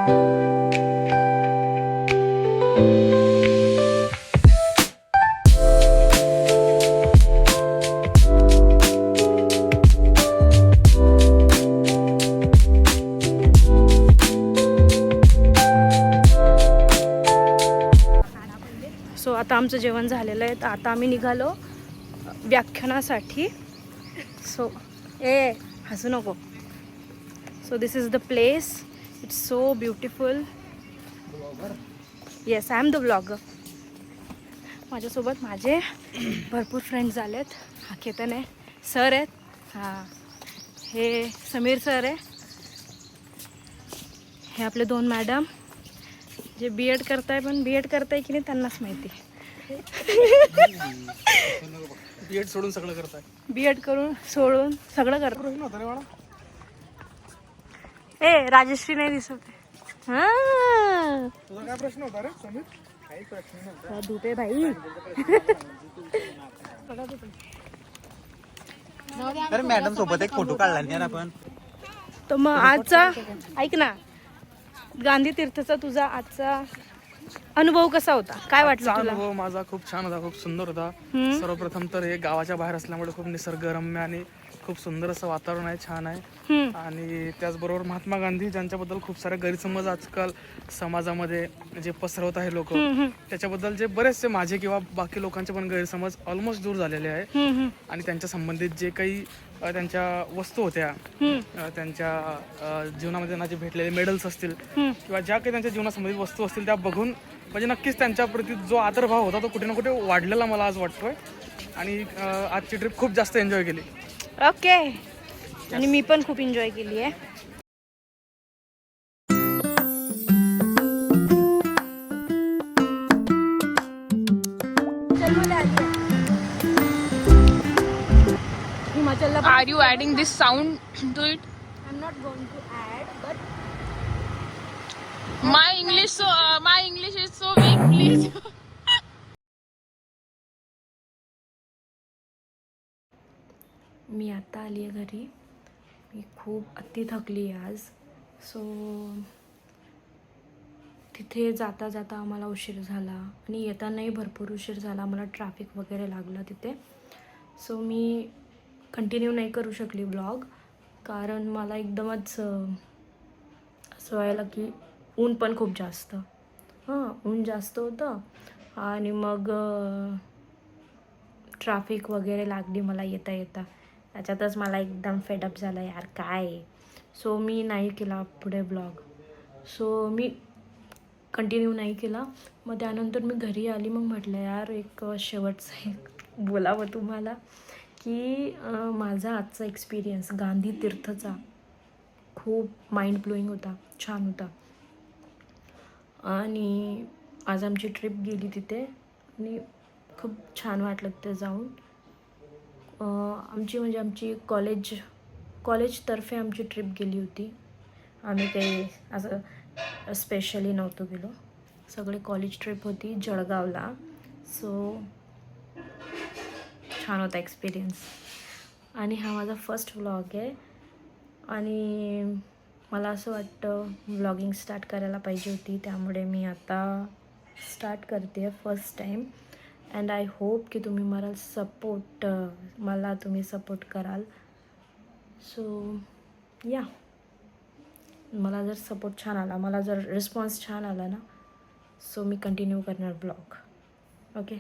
So आता आमचं जेवण झालेलं आहे, तर आता आम्ही निघालो व्याख्यानासाठी. सो हसू नको. So this is the place. It's so beautiful. Yes, I am the blogger. माझ्यासोबत माझे भरपूर फ्रेंड्स आलेत. हा केतन आहे, सर आहेत. हां, हे समीर सर आहे. हे आपले 2 मॅडम जे बी एड करताय, पण बी एड करताय की नाही त्यांनाच माहिती. बी एड सोडून सगळं करताय. बी एड करून सोडून सगळं करतो. राजश्री नाही दिसत. हां, तुझा काय प्रश्न होता रे समीर? काही प्रश्न नव्हता. धुपे भाई. तर मॅडम सोबत एक फोटो काढला नाही आपण. तर मग आजचा ऐक ना, गांधी तीर्थचा तुझा आजचा अनुभव कसा होता? काय वाटलं तुला? अनुभव माझा खूप छान होता, खूप सुंदर होता. सर्वप्रथम तर हे गावाच्या बाहेर असल्यामुळे खूप निसर्गरम्य आणि खूप सुंदर असं वातावरण आहे, छान आहे. आणि त्याचबरोबर महात्मा गांधी ज्यांच्याबद्दल खूप सारे गैरसमज आजकाल समाजामध्ये जे पसरवत आहे लोक, त्याच्याबद्दल जे बरेचसे माझे किंवा बाकी लोकांचे पण गैरसमज ऑलमोस्ट दूर झालेले आहे. आणि त्यांच्या संबंधित जे काही त्यांच्या वस्तू होत्या, त्यांच्या जीवनामध्ये त्यांना जे भेटलेले मेडल्स असतील किंवा ज्या काही त्यांच्या जीवनासंबंधित वस्तू असतील, त्या बघून म्हणजे नक्कीच त्यांच्याप्रती जो आदरभाव होता तो कुठे ना कुठे वाढलेला मला आज वाटतोय. आणि आजची ट्रिप खूप जास्त एन्जॉय केली. ओके. आणि मी पण खूप एन्जॉय केली आहे. हिमाचलला. Are you adding this sound to it? I'm not going to add, but My English is so weak, please. मी आता आली आहे घरी. मी खूप अति थकली आहे आज. सो तिथे जाता जाता आम्हाला उशीर झाला आणि येतानाही भरपूर उशीर झाला. आम्हाला ट्रॅफिक वगैरे लागलं तिथे. सो मी कंटिन्यू नाही करू शकली ब्लॉग, कारण मला एकदमच असं व्हायला की ऊन पण खूप जास्त. ऊन जास्त होतं आणि मग ट्रॅफिक वगैरे लागली मला येता येता. त्याच्यातच मला एकदम फेडअप झालं यार काय. सो मी नाही केला पुढे ब्लॉग. सो मी कंटिन्यू नाही केला. मग त्यानंतर मी घरी आली. मग म्हटलं यार एक शेवटचं एक बोलावं तुम्हाला की माझा आजचा एक्सपिरियन्स गांधी तीर्थचा खूप माइंड ब्लोईंग होता, छान होता. आणि आज आमची ट्रिप गेली तिथे आणि खूप छान वाटलं तिथे जाऊन. आमची कॉलेजतर्फे आमची ट्रिप गेली होती. आम्ही काही असं स्पेशली नव्हतो गेलो, सगळे कॉलेज ट्रिप होती जळगावला. सो छान होता एक्सपिरियन्स. आणि हा माझा फर्स्ट व्लॉग आहे आणि मला असं वाटतं व्लॉगिंग स्टार्ट करायला पाहिजे होती, त्यामुळे मी आता स्टार्ट करते आहे first time. And I hope की तुम्ही मला तुम्ही सपोर्ट कराल. सो या, मला जर सपोर्ट छान आला, मला जर रिस्पॉन्स छान आला ना, सो मी कंटिन्यू करणार ब्लॉग. ओके.